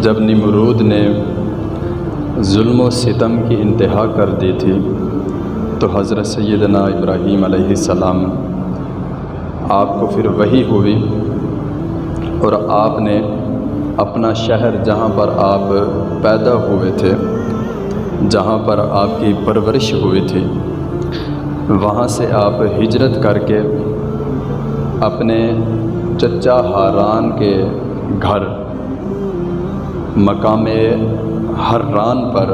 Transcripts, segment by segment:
جب نمرود نے ظلم و ستم کی انتہا کر دی تھی تو حضرت سیدنا ابراہیم علیہ السلام آپ کو پھر وحی ہوئی اور آپ نے اپنا شہر جہاں پر آپ پیدا ہوئے تھے، جہاں پر آپ کی پرورش ہوئی تھی، وہاں سے آپ ہجرت کر کے اپنے چچا ہاران کے گھر مقام حران پر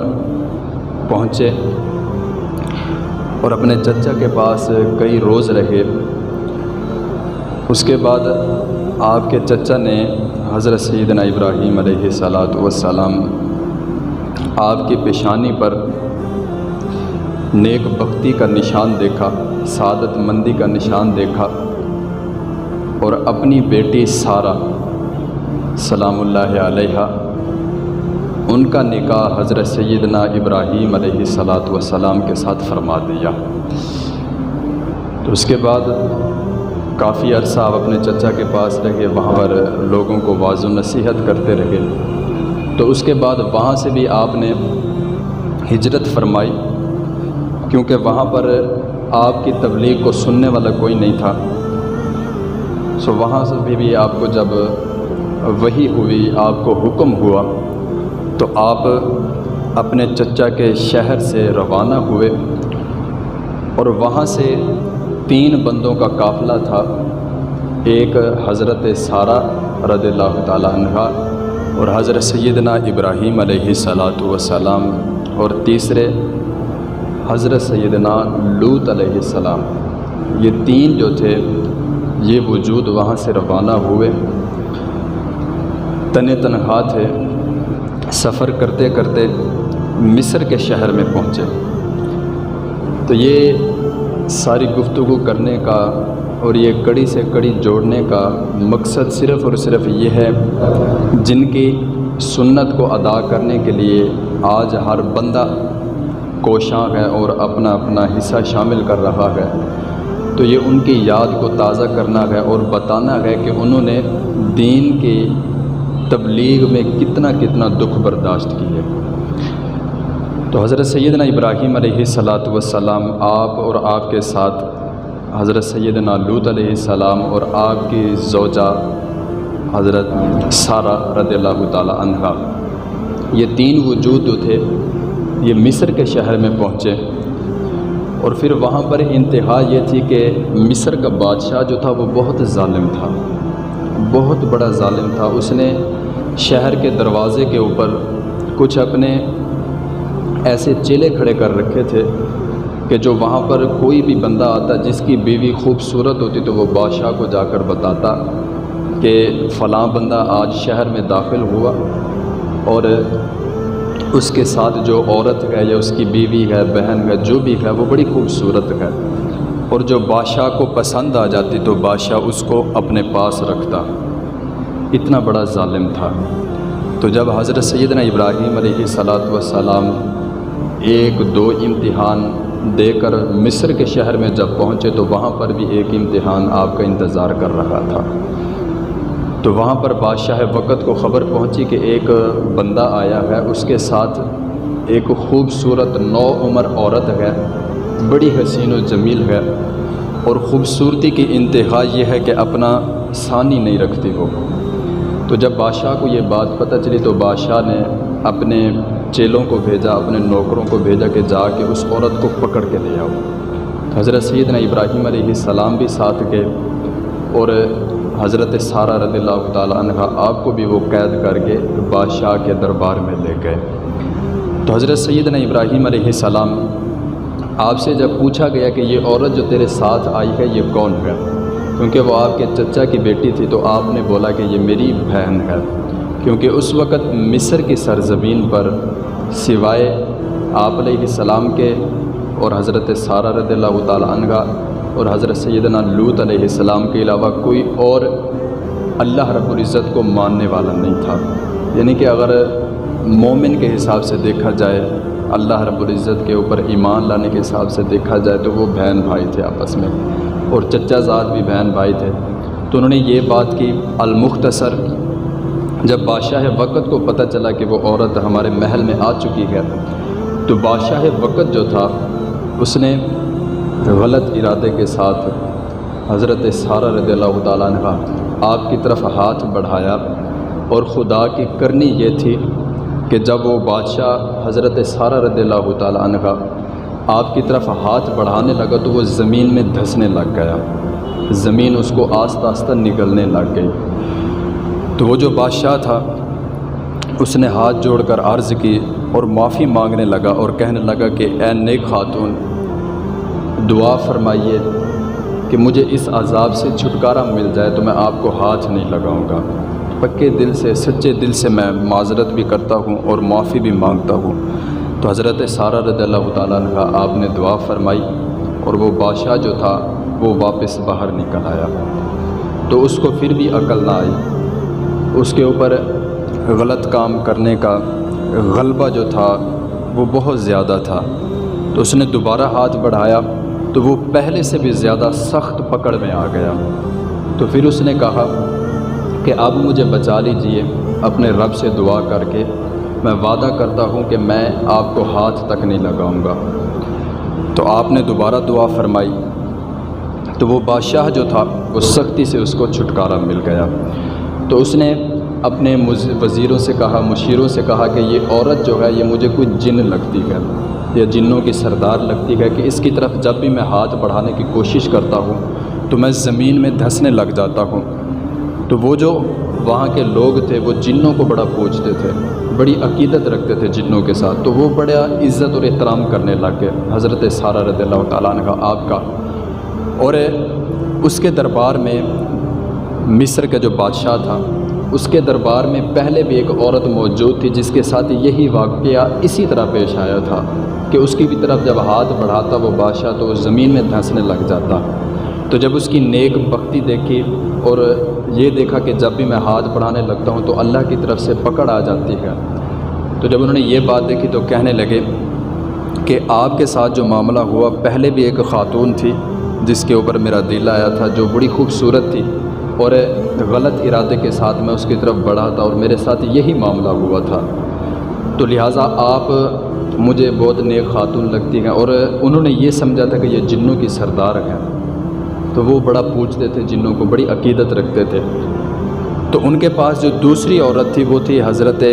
پہنچے اور اپنے چچا کے پاس کئی روز رہے۔ اس کے بعد آپ کے چچا نے حضرت سیدنا ابراہیم علیہ السلام آپ کی پیشانی پر نیک بختی کا نشان دیکھا، سعادت مندی کا نشان دیکھا، اور اپنی بیٹی سارہ سلام اللہ علیہا ان کا نکاح حضرت سیدنا ابراہیم علیہ السلام کے ساتھ فرما دیا۔ تو اس کے بعد کافی عرصہ آپ اپنے چچا کے پاس رہے، وہاں پر لوگوں کو واعظ و نصیحت کرتے رہے۔ تو اس کے بعد وہاں سے بھی آپ نے ہجرت فرمائی، کیونکہ وہاں پر آپ کی تبلیغ کو سننے والا کوئی نہیں تھا۔ وہاں سے بھی آپ کو جب وحی ہوئی، آپ کو حکم ہوا، تو آپ اپنے چچا کے شہر سے روانہ ہوئے، اور وہاں سے 3 بندوں کا قافلہ تھا۔ ایک حضرت سارہ رضی اللہ تعالی عنہا، اور حضرت سیدنا ابراہیم علیہ السلام، اور تیسرے حضرت سیدنا لوط علیہ السلام۔ یہ 3 جو تھے یہ وجود وہاں سے روانہ ہوئے، تنہا تھے، سفر کرتے کرتے مصر کے شہر میں پہنچے۔ تو یہ ساری گفتگو کرنے کا اور یہ کڑی سے کڑی جوڑنے کا مقصد صرف اور صرف یہ ہے، جن کی سنت کو ادا کرنے کے لیے آج ہر بندہ کوشاں ہے اور اپنا اپنا حصہ شامل کر رہا ہے، تو یہ ان کی یاد کو تازہ کرنا ہے اور بتانا ہے کہ انہوں نے دین کی تبلیغ میں کتنا دکھ برداشت کی ہے۔ تو حضرت سیدنا ابراہیم علیہ السلام آپ اور آپ کے ساتھ حضرت سیدنا لوط علیہ السلام اور آپ کی زوجہ حضرت سارہ رضی اللہ تعالی عنہا، یہ 3 وجود جو تھے یہ مصر کے شہر میں پہنچے۔ اور پھر وہاں پر انتہا یہ تھی کہ مصر کا بادشاہ جو تھا وہ بہت ظالم تھا، بہت بڑا ظالم تھا۔ اس نے شہر کے دروازے کے اوپر کچھ اپنے ایسے چیلے کھڑے کر رکھے تھے کہ جو وہاں پر کوئی بھی بندہ آتا جس کی بیوی خوبصورت ہوتی تو وہ بادشاہ کو جا کر بتاتا کہ فلاں بندہ آج شہر میں داخل ہوا، اور اس کے ساتھ جو عورت ہے یا اس کی بیوی ہے، بہن ہے، جو بھی ہے وہ بڑی خوبصورت ہے، اور جو بادشاہ کو پسند آ جاتی تو بادشاہ اس کو اپنے پاس رکھتا۔ اتنا بڑا ظالم تھا۔ تو جب حضرت سیدنا ابراہیم علیہ السلام 1-2 امتحان دے کر مصر کے شہر میں جب پہنچے تو وہاں پر بھی ایک امتحان آپ کا انتظار کر رہا تھا۔ تو وہاں پر بادشاہ وقت کو خبر پہنچی کہ ایک بندہ آیا ہے، اس کے ساتھ ایک خوبصورت نوعمر عورت ہے، بڑی حسین و جمیل ہے، اور خوبصورتی کی انتہا یہ ہے کہ اپنا ثانی نہیں رکھتی وہ۔ تو جب بادشاہ کو یہ بات پتہ چلی تو بادشاہ نے اپنے چیلوں کو بھیجا، اپنے نوکروں کو بھیجا کہ جا کے اس عورت کو پکڑ کے لے آؤ۔ حضرت سیدنا ابراہیم علیہ السلام بھی ساتھ گئے، اور حضرت سارہ رضی اللہ تعالی عنہ آپ کو بھی وہ قید کر کے بادشاہ کے دربار میں لے گئے۔ تو حضرت سیدنا ابراہیم علیہ السلام آپ سے جب پوچھا گیا کہ یہ عورت جو تیرے ساتھ آئی ہے یہ کون ہے، کیونکہ وہ آپ کے چچا کی بیٹی تھی، تو آپ نے بولا کہ یہ میری بہن ہے، کیونکہ اس وقت مصر کی سرزمین پر سوائے آپ علیہ السلام کے اور حضرت سارہ رضی اللہ تعالی عنہ اور حضرت سیدنا لوط علیہ السلام کے علاوہ کوئی اور اللہ رب العزت کو ماننے والا نہیں تھا۔ یعنی کہ اگر مومن کے حساب سے دیکھا جائے، اللہ رب العزت کے اوپر ایمان لانے کے حساب سے دیکھا جائے تو وہ بہن بھائی تھے آپس میں، اور چچا زاد بھی بہن بھائی تھے۔ تو انہوں نے یہ بات کی۔ المختصر جب بادشاہ وقت کو پتہ چلا کہ وہ عورت ہمارے محل میں آ چکی ہے تو بادشاہ وقت جو تھا اس نے غلط ارادے کے ساتھ حضرت سارہ رضی اللہ تعالیٰ عنہ آپ کی طرف ہاتھ بڑھایا، اور خدا کی کرنی یہ تھی کہ جب وہ بادشاہ حضرت سارہ رضی اللہ تعالیٰ عنہ آپ کی طرف ہاتھ بڑھانے لگا تو وہ زمین میں دھنسنے لگ گیا، زمین اس کو آہستہ آہستہ نگلنے لگ گئی۔ تو وہ جو بادشاہ تھا اس نے ہاتھ جوڑ کر عرض کی اور معافی مانگنے لگا اور کہنے لگا کہ اے نیک خاتون، دعا فرمائیے کہ مجھے اس عذاب سے چھٹکارا مل جائے تو میں آپ کو ہاتھ نہیں لگاؤں گا۔ پکے دل سے، سچے دل سے میں معذرت بھی کرتا ہوں اور معافی بھی مانگتا ہوں۔ تو حضرت سارہ رضی اللہ تعالیٰ عنہ آپ نے دعا فرمائی اور وہ بادشاہ جو تھا وہ واپس باہر نکل آیا۔ تو اس کو پھر بھی عقل نہ آئی، اس کے اوپر غلط کام کرنے کا غلبہ جو تھا وہ بہت زیادہ تھا۔ تو اس نے دوبارہ ہاتھ بڑھایا تو وہ پہلے سے بھی زیادہ سخت پکڑ میں آ گیا۔ تو پھر اس نے کہا کہ اب مجھے بچا لیجئے اپنے رب سے دعا کر کے، میں وعدہ کرتا ہوں کہ میں آپ کو ہاتھ تک نہیں لگاؤں گا۔ تو آپ نے دوبارہ دعا فرمائی تو وہ بادشاہ جو تھا وہ سختی سے اس کو چھٹکارا مل گیا۔ تو اس نے اپنے وزیروں سے کہا، مشیروں سے کہا کہ یہ عورت جو ہے یہ مجھے کوئی جن لگتی ہے یا جنوں کی سردار لگتی ہے کہ اس کی طرف جب بھی میں ہاتھ بڑھانے کی کوشش کرتا ہوں تو میں زمین میں دھنسنے لگ جاتا ہوں۔ تو وہ جو وہاں کے لوگ تھے وہ جنوں کو بڑا پوجتے تھے، بڑی عقیدت رکھتے تھے جنوں کے ساتھ، تو وہ بڑا عزت اور احترام کرنے لگ گئے حضرت سارہ رضی اللہ تعالیٰ عنہ آپ کا۔ اور اس کے دربار میں مصر کا جو بادشاہ تھا اس کے دربار میں پہلے بھی ایک عورت موجود تھی جس کے ساتھ یہی واقعہ اسی طرح پیش آیا تھا کہ اس کی بھی طرف جب ہاتھ بڑھاتا وہ بادشاہ تو اس زمین میں دھنسنے لگ جاتا۔ تو جب اس کی نیک بختی دیکھی اور یہ دیکھا کہ جب بھی میں ہاتھ بڑھانے لگتا ہوں تو اللہ کی طرف سے پکڑ آ جاتی ہے، تو جب انہوں نے یہ بات دیکھی تو کہنے لگے کہ آپ کے ساتھ جو معاملہ ہوا، پہلے بھی ایک خاتون تھی جس کے اوپر میرا دل آیا تھا جو بڑی خوبصورت تھی اور غلط ارادے کے ساتھ میں اس کی طرف بڑھا تھا اور میرے ساتھ یہی معاملہ ہوا تھا، تو لہٰذا آپ مجھے بہت نیک خاتون لگتی ہیں۔ اور انہوں نے یہ سمجھا تھا کہ یہ جنوں کی سردار ہیں، تو وہ بڑا پوجتے تھے جنوں کو، بڑی عقیدت رکھتے تھے۔ تو ان کے پاس جو دوسری عورت تھی وہ تھی حضرت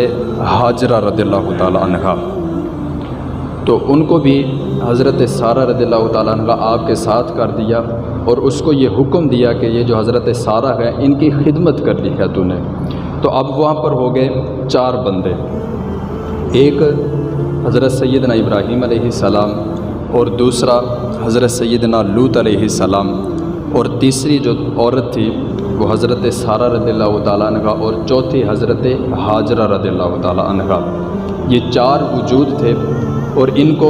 ہاجرہ رضی اللہ تعالیٰ عنہ، تو ان کو بھی حضرت سارہ رضی اللہ تعالیٰ عنہ آپ کے ساتھ کر دیا اور اس کو یہ حکم دیا کہ یہ جو حضرت سارہ ہے ان کی خدمت کر لی ہے تو نے۔ تو اب وہاں پر ہو گئے 4 بندے، ایک حضرت سیدنا ابراہیم علیہ السلام اور دوسرا حضرت سیدنا لوط علیہ السلام اور تیسری جو عورت تھی وہ حضرت سارہ رضی اللہ تعالیٰ عنہ اور چوتھی حضرت ہاجرہ رضی اللہ تعالیٰ عنہ۔ یہ 4 وجود تھے اور ان کو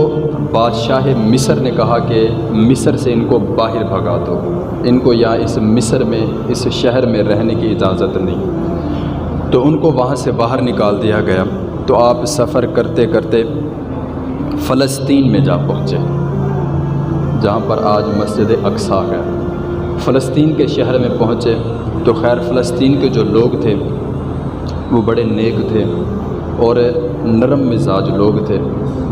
بادشاہ مصر نے کہا کہ مصر سے ان کو باہر بھگا دو، ان کو یہاں اس مصر میں اس شہر میں رہنے کی اجازت نہیں۔ تو ان کو وہاں سے باہر نکال دیا گیا۔ تو آپ سفر کرتے کرتے فلسطین میں جا پہنچے جہاں پر آج مسجد اقصیٰ ہے۔ فلسطین کے شہر میں پہنچے تو خیر فلسطین کے جو لوگ تھے وہ بڑے نیک تھے اور نرم مزاج لوگ تھے۔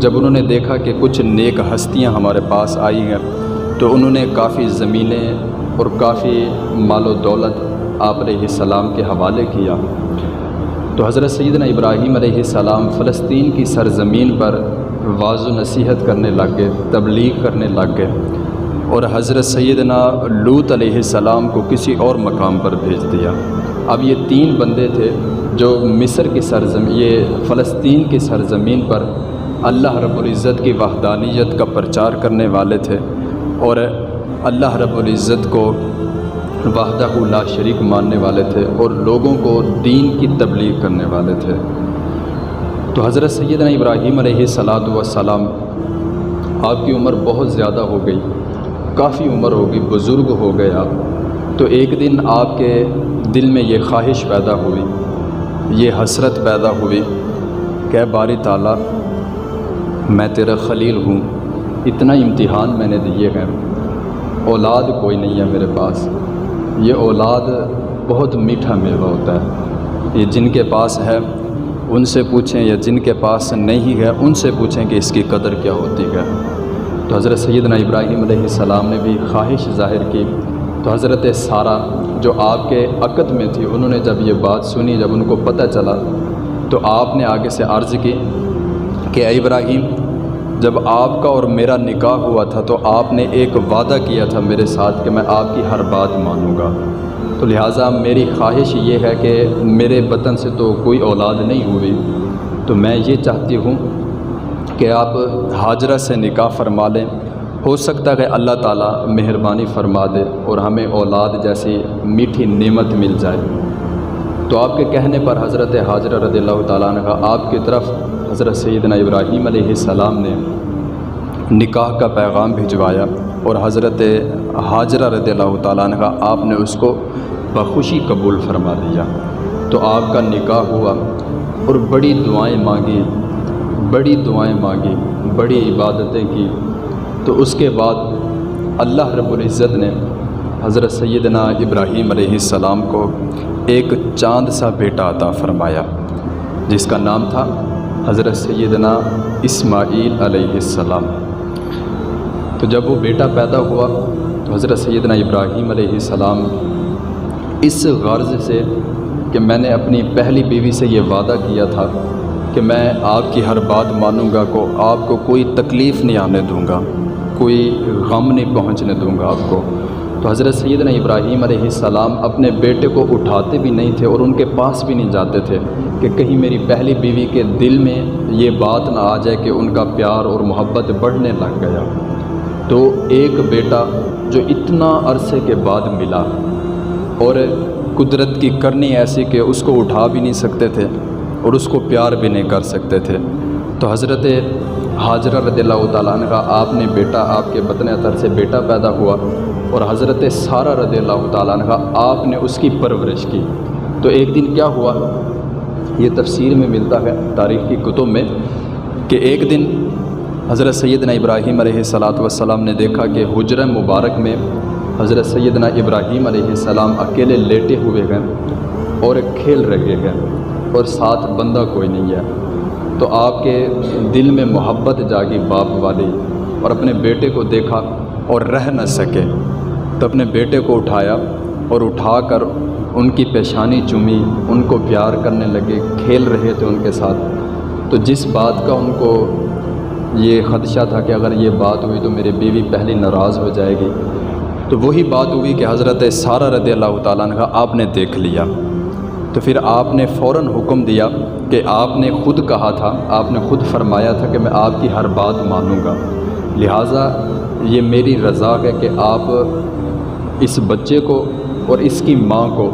جب انہوں نے دیکھا کہ کچھ نیک ہستیاں ہمارے پاس آئی ہیں تو انہوں نے کافی زمینیں اور کافی مال و دولت آپ علیہ السلام کے حوالے کیا۔ تو حضرت سیدنا ابراہیم علیہ السلام فلسطین کی سرزمین پر واعظ و نصیحت کرنے لگ گئے، تبلیغ کرنے لگ گئے، اور حضرت سیدنا لوط علیہ السلام کو کسی اور مقام پر بھیج دیا۔ اب یہ 3 بندے تھے جو مصر کی سرزمین، یہ فلسطین کی سرزمین پر اللہ رب العزت کی وحدانیت کا پرچار کرنے والے تھے اور اللہ رب العزت کو وحدہ لا شریک ماننے والے تھے اور لوگوں کو دین کی تبلیغ کرنے والے تھے۔ تو حضرت سیدنا ابراہیم علیہ السلام آپ کی عمر بہت زیادہ ہو گئی، کافی عمر ہو گئی، بزرگ ہو گئے آپ۔ تو ایک دن آپ کے دل میں یہ خواہش پیدا ہوئی، یہ حسرت پیدا ہوئی کہ باری تعالیٰ میں تیرا خلیل ہوں، اتنا امتحان میں نے دیے ہیں، اولاد کوئی نہیں ہے میرے پاس، یہ اولاد بہت میٹھا میوہ ہوتا ہے، یہ جن کے پاس ہے ان سے پوچھیں یا جن کے پاس نہیں ہے ان سے پوچھیں کہ اس کی قدر کیا ہوتی ہے۔ تو حضرت سیدنا ابراہیم علیہ السلام نے بھی خواہش ظاہر کی۔ تو حضرت سارہ جو آپ کے عقد میں تھی، انہوں نے جب یہ بات سنی، جب ان کو پتہ چلا، تو آپ نے آگے سے عرض کی کہ اے ابراہیم، جب آپ کا اور میرا نکاح ہوا تھا تو آپ نے ایک وعدہ کیا تھا میرے ساتھ کہ میں آپ کی ہر بات مانوں گا، تو لہٰذا میری خواہش یہ ہے کہ میرے وطن سے تو کوئی اولاد نہیں ہوئی، تو میں یہ چاہتی ہوں کہ آپ ہاجرہ سے نکاح فرما لیں، ہو سکتا ہے کہ اللہ تعالیٰ مہربانی فرما دے اور ہمیں اولاد جیسی میٹھی نعمت مل جائے۔ تو آپ کے کہنے پر حضرت ہاجرہ رضی اللہ تعالیٰ عنہ آپ کی طرف حضرت سیدنا ابراہیم علیہ السلام نے نکاح کا پیغام بھجوایا، اور حضرت ہاجرہ رضی اللہ تعالیٰ عنہ آپ نے اس کو بخوشی قبول فرما لیا۔ تو آپ کا نکاح ہوا اور بڑی دعائیں مانگی، بڑی عبادتیں کی۔ تو اس کے بعد اللہ رب العزت نے حضرت سیدنا ابراہیم علیہ السلام کو ایک چاند سا بیٹا عطا فرمایا، جس کا نام تھا حضرت سیدنا اسماعیل علیہ السلام۔ تو جب وہ بیٹا پیدا ہوا تو حضرت سیدنا ابراہیم علیہ السلام اس غرض سے کہ میں نے اپنی پہلی بیوی سے یہ وعدہ کیا تھا کہ میں آپ کی ہر بات مانوں گا، آپ کو کوئی تکلیف نہیں آنے دوں گا، کوئی غم نہیں پہنچنے دوں گا آپ کو۔ تو حضرت سیدنا ابراہیم علیہ السلام اپنے بیٹے کو اٹھاتے بھی نہیں تھے اور ان کے پاس بھی نہیں جاتے تھے کہ کہیں میری پہلی بیوی کے دل میں یہ بات نہ آ جائے کہ ان کا پیار اور محبت بڑھنے لگ گیا۔ تو ایک بیٹا جو اتنا عرصے کے بعد ملا، اور قدرت کی کرنی ایسی کہ اس کو اٹھا بھی نہیں سکتے تھے اور اس کو پیار بھی نہیں کر سکتے تھے، تو حضرت ہاجرہ رضی اللہ تعالیٰ عنہ آپ نے بیٹا، آپ کے بطن اطہر سے بیٹا پیدا ہوا، اور حضرت سارہ رضی اللہ تعالیٰ عنہ آپ نے اس کی پرورش کی۔ تو ایک دن کیا ہوا، یہ تفسیر میں ملتا ہے تاریخ کی کتب میں، کہ ایک دن حضرت سیدنا ابراہیم علیہ السلام نے دیکھا کہ حجرہ مبارک میں حضرت سیدنا ابراہیم علیہ السلام اکیلے لیٹے ہوئے ہیں اور کھیل رہے ہیں اور ساتھ بندہ کوئی نہیں ہے۔ تو آپ کے دل میں محبت جاگی باپ والی، اور اپنے بیٹے کو دیکھا اور رہ نہ سکے، تو اپنے بیٹے کو اٹھایا اور اٹھا کر ان کی پیشانی چومی، ان کو پیار کرنے لگے، کھیل رہے تھے ان کے ساتھ۔ تو جس بات کا ان کو یہ خدشہ تھا کہ اگر یہ بات ہوئی تو میری بیوی پہلی ناراض ہو جائے گی، تو وہی بات ہوئی کہ حضرت سارہ رضی اللہ تعالیٰ عنہ آپ نے دیکھ لیا۔ تو پھر آپ نے فوراً حکم دیا کہ آپ نے خود کہا تھا، آپ نے خود فرمایا تھا کہ میں آپ کی ہر بات مانوں گا، لہٰذا یہ میری رضا ہے کہ آپ اس بچے کو اور اس کی ماں کو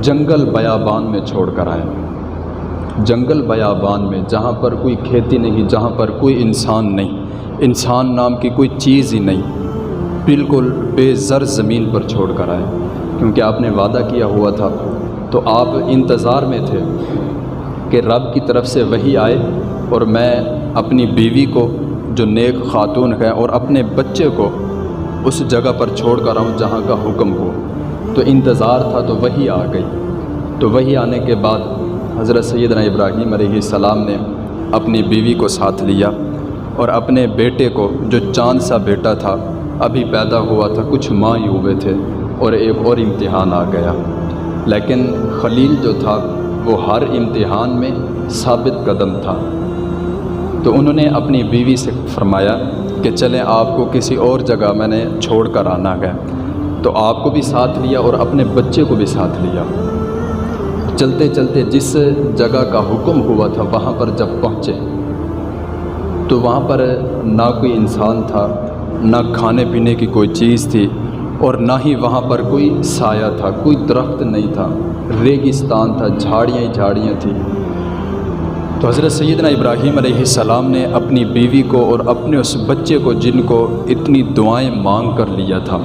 جنگل بیابان میں چھوڑ کر آئیں، جنگل بیابان میں، جہاں پر کوئی کھیتی نہیں، جہاں پر کوئی انسان نہیں، انسان نام کی کوئی چیز ہی نہیں، بالکل بے زر زمین پر چھوڑ کر آئے، کیونکہ آپ نے وعدہ کیا ہوا تھا۔ تو آپ انتظار میں تھے کہ رب کی طرف سے وحی آئے اور میں اپنی بیوی کو جو نیک خاتون ہے اور اپنے بچے کو اس جگہ پر چھوڑ کر آؤں جہاں کا حکم ہو۔ تو انتظار تھا، تو وحی آ گئی۔ تو وحی آنے کے بعد حضرت سیدنا ابراہیم علیہ السلام نے اپنی بیوی کو ساتھ لیا اور اپنے بیٹے کو، جو چاند سا بیٹا تھا، ابھی پیدا ہوا تھا، کچھ ماہ ہی ہوئے تھے، اور ایک اور امتحان آ گیا۔ لیکن خلیل جو تھا وہ ہر امتحان میں ثابت قدم تھا۔ تو انہوں نے اپنی بیوی سے فرمایا کہ چلیں آپ کو کسی اور جگہ میں نے چھوڑ کر آنا ہے، تو آپ کو بھی ساتھ لیا اور اپنے بچے کو بھی ساتھ لیا۔ چلتے چلتے جس جگہ کا حکم ہوا تھا وہاں پر جب پہنچے تو وہاں پر نہ کوئی انسان تھا، نہ کھانے پینے کی کوئی چیز تھی، اور نہ ہی وہاں پر کوئی سایہ تھا، کوئی درخت نہیں تھا، ریگستان تھا، جھاڑیاں ہی جھاڑیاں تھیں۔ تو حضرت سیدنا ابراہیم علیہ السلام نے اپنی بیوی کو اور اپنے اس بچے کو، جن کو اتنی دعائیں مانگ کر لیا تھا،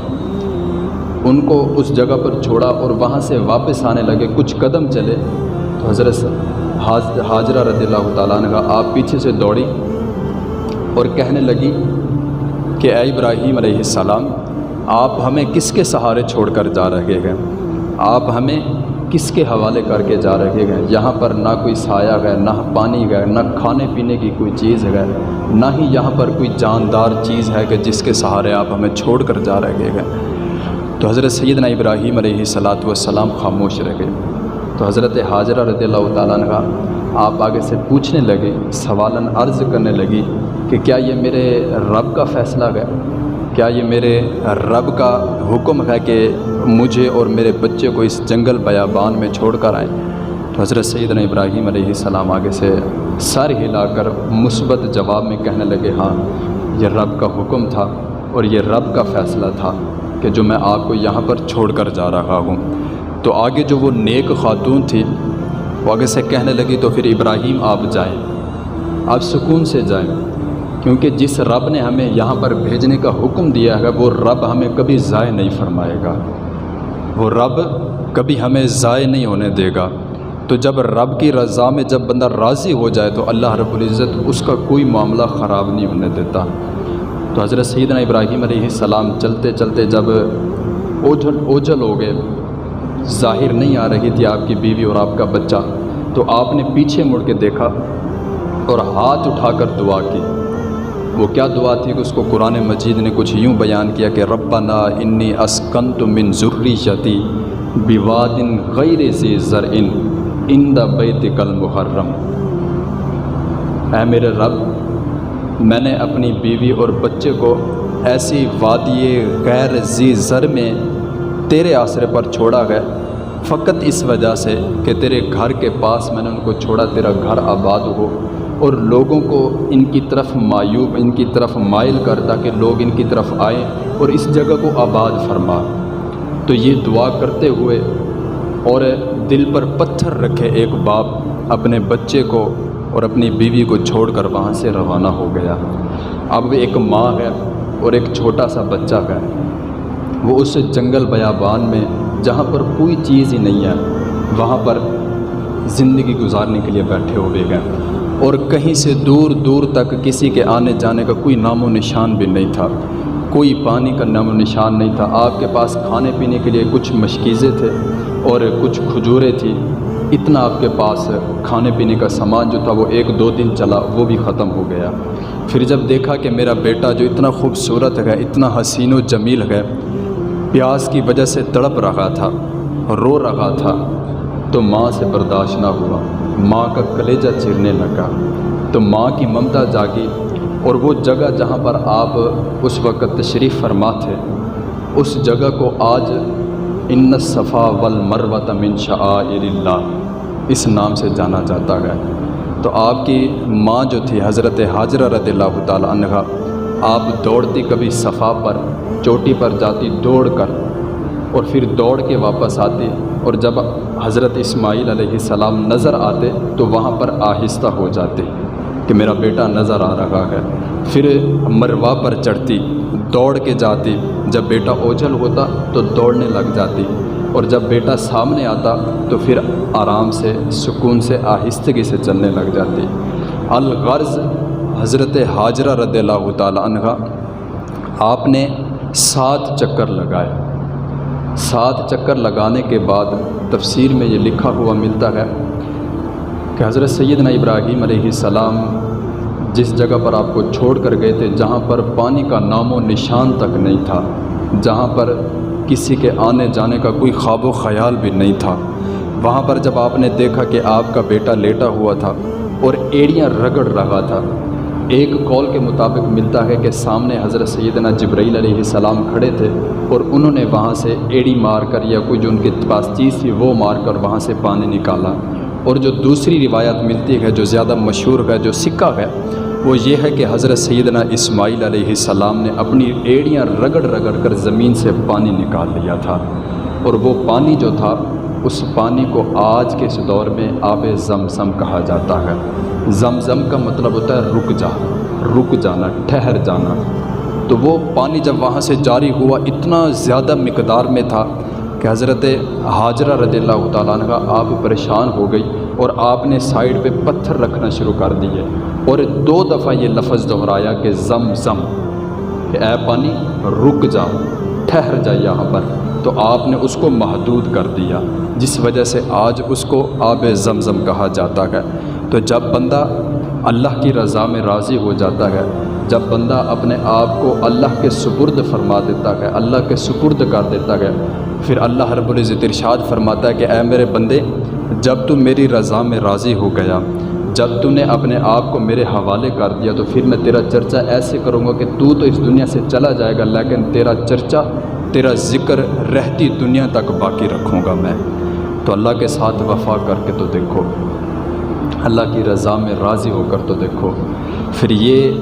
ان کو اس جگہ پر چھوڑا اور وہاں سے واپس آنے لگے۔ کچھ قدم چلے تو حضرت ہاجرہ رضی اللہ تعالیٰ عنہ آپ پیچھے سے دوڑی اور کہنے لگی کہ اے ابراہیم علیہ السلام، آپ ہمیں کس کے سہارے چھوڑ کر جا رہے ہیں؟ آپ ہمیں کس کے حوالے کر کے جا رہے ہیں؟ یہاں پر نہ کوئی سایہ ہے، نہ پانی ہے، نہ کھانے پینے کی کوئی چیز ہے، نہ ہی یہاں پر کوئی جاندار چیز ہے کہ جس کے سہارے آپ ہمیں چھوڑ کر جا رہے ہیں۔ تو حضرت سیدنا ابراہیم علیہ السلام خاموش رہ گئے۔ تو حضرت حاجرہ رضی اللہ تعالیٰ عنہ آپ آگے سے پوچھنے لگے، سوالن عرض کرنے لگی کہ کیا یہ میرے رب کا فیصلہ ہے؟ کیا یہ میرے رب کا حکم ہے کہ مجھے اور میرے بچے کو اس جنگل بیابان میں چھوڑ کر آئیں؟ تو حضرت سیدنا ابراہیم علیہ السلام آگے سے سر ہلا کر مثبت جواب میں کہنے لگے، ہاں یہ رب کا حکم تھا اور یہ رب کا فیصلہ تھا کہ جو میں آپ کو یہاں پر چھوڑ کر جا رہا ہوں۔ تو آگے جو وہ نیک خاتون تھی وہ آگے سے کہنے لگی، تو پھر ابراہیم آپ جائیں، آپ سکون سے جائیں، کیونکہ جس رب نے ہمیں یہاں پر بھیجنے کا حکم دیا ہے وہ رب ہمیں کبھی ضائع نہیں فرمائے گا، وہ رب کبھی ہمیں ضائع نہیں ہونے دے گا۔ تو جب رب کی رضا میں جب بندہ راضی ہو جائے تو اللہ رب العزت اس کا کوئی معاملہ خراب نہیں ہونے دیتا۔ تو حضرت سیدنا ابراہیم علیہ السلام چلتے چلتے جب اوجھل ہو گئے، ظاہر نہیں آ رہی تھی آپ کی بیوی اور آپ کا بچہ، تو آپ نے پیچھے مڑ کے دیکھا اور ہاتھ اٹھا کر دعا کی۔ وہ کیا دعا تھی کہ اس کو قرآن مجید نے کچھ یوں بیان کیا کہ ربنا انی اسکنت من ذریتی بواد غیر ذی زرع عند بیتک المحرم، اے میرے رب، میں نے اپنی بیوی اور بچے کو ایسی وادی غیر ذی زرع میں تیرے آسرے پر چھوڑا ہے، فقط اس وجہ سے کہ تیرے گھر کے پاس میں نے ان کو چھوڑا، تیرا گھر آباد ہو اور لوگوں کو ان کی طرف مائل کر تاکہ لوگ ان کی طرف آئیں اور اس جگہ کو آباد فرما۔ تو یہ دعا کرتے ہوئے اور دل پر پتھر رکھے ایک باپ اپنے بچے کو اور اپنی بیوی کو چھوڑ کر وہاں سے روانہ ہو گیا۔ اب ایک ماں ہے اور ایک چھوٹا سا بچہ ہے، وہ اس جنگل بیابان میں جہاں پر کوئی چیز ہی نہیں ہے وہاں پر زندگی گزارنے کے لیے بیٹھے ہوئے گئے، اور کہیں سے دور دور تک کسی کے آنے جانے کا کوئی نام و نشان بھی نہیں تھا، کوئی پانی کا نام و نشان نہیں تھا۔ آپ کے پاس کھانے پینے کے لیے کچھ مشکیزیں تھے اور کچھ کھجوریں تھی، اتنا آپ کے پاس کھانے پینے کا سامان جو تھا وہ 1-2 دن چلا، وہ بھی ختم ہو گیا۔ پھر جب دیکھا کہ میرا بیٹا جو اتنا خوبصورت ہے، اتنا حسین و جمیل ہے، پیاس کی وجہ سے تڑپ رہا تھا، رو رہا تھا، تو ماں سے برداشت نہ ہوا، ماں کا کلیجہ چیرنے لگا۔ تو ماں کی ممتا جاگی اور وہ جگہ جہاں پر آپ اس وقت تشریف فرما تھے، اس جگہ کو آج ان الصفا والمروہ من شعائر اللہ اس نام سے جانا جاتا ہے۔ تو آپ کی ماں جو تھی حضرت حاجرہ رضی اللہ تعالی عنہا، آپ دوڑتی کبھی صفا پر، چوٹی پر جاتی دوڑ کر، اور پھر دوڑ کے واپس آتی، اور جب حضرت اسماعیل علیہ السلام نظر آتے تو وہاں پر آہستہ ہو جاتے کہ میرا بیٹا نظر آ رہا ہے، پھر مروہ پر چڑھتی، دوڑ کے جاتی، جب بیٹا اوجھل ہوتا تو دوڑنے لگ جاتی، اور جب بیٹا سامنے آتا تو پھر آرام سے سکون سے آہستگی سے چلنے لگ جاتی۔ الغرض حضرت حاجرہ رضی اللہ تعالی عنہ آپ نے 7 چکر لگائے۔ 7 چکر لگانے کے بعد تفسیر میں یہ لکھا ہوا ملتا ہے کہ حضرت سیدنا ابراہیم علیہ السلام جس جگہ پر آپ کو چھوڑ کر گئے تھے، جہاں پر پانی کا نام و نشان تک نہیں تھا، جہاں پر کسی کے آنے جانے کا کوئی خواب و خیال بھی نہیں تھا، وہاں پر جب آپ نے دیکھا کہ آپ کا بیٹا لیٹا ہوا تھا اور ایڑیاں رگڑ رہا تھا، ایک قول کے مطابق ملتا ہے کہ سامنے حضرت سیدنا جبرائیل علیہ السلام کھڑے تھے اور انہوں نے وہاں سے ایڑی مار کر یا کوئی جو ان کے پاس چیز تھی وہ مار کر وہاں سے پانی نکالا۔ اور جو دوسری روایت ملتی ہے جو زیادہ مشہور ہے، جو سکہ ہے، وہ یہ ہے کہ حضرت سیدنا اسماعیل علیہ السلام نے اپنی ایڑیاں رگڑ رگڑ کر زمین سے پانی نکال لیا تھا، اور وہ پانی جو تھا اس پانی کو آج کے اس دور میں آب زمزم کہا جاتا ہے۔ زمزم کا مطلب ہوتا ہے رک جانا، ٹھہر جانا۔ تو وہ پانی جب وہاں سے جاری ہوا اتنا زیادہ مقدار میں تھا کہ حضرت حاجرہ رضی اللہ تعالیٰ عنہ آپ پریشان ہو گئی، اور آپ نے سائڈ پہ پتھر رکھنا شروع کر دیے، اور 2 دفعہ یہ لفظ دہرایا کہ زمزم، کہ اے پانی رک جا، ٹھہر جا یہاں پر۔ تو آپ نے اس کو محدود کر دیا، جس وجہ سے آج اس کو آب زمزم کہا جاتا ہے۔ تو جب بندہ اللہ کی رضا میں راضی ہو جاتا ہے، جب بندہ اپنے آپ کو اللہ کے سپرد فرما دیتا ہے، اللہ کے سپرد کر دیتا ہے، پھر اللہ رب العزت ارشاد فرماتا ہے کہ اے میرے بندے، جب تو میری رضا میں راضی ہو گیا، جب تو نے اپنے آپ کو میرے حوالے کر دیا، تو پھر میں تیرا چرچا ایسے کروں گا کہ تو اس دنیا سے چلا جائے گا، لیکن تیرا چرچا، تیرا ذکر رہتی دنیا تک باقی رکھوں گا میں۔ تو اللہ کے ساتھ وفا کر کے تو دیکھو، اللہ کی رضا میں راضی ہو کر تو دیکھو، پھر یہ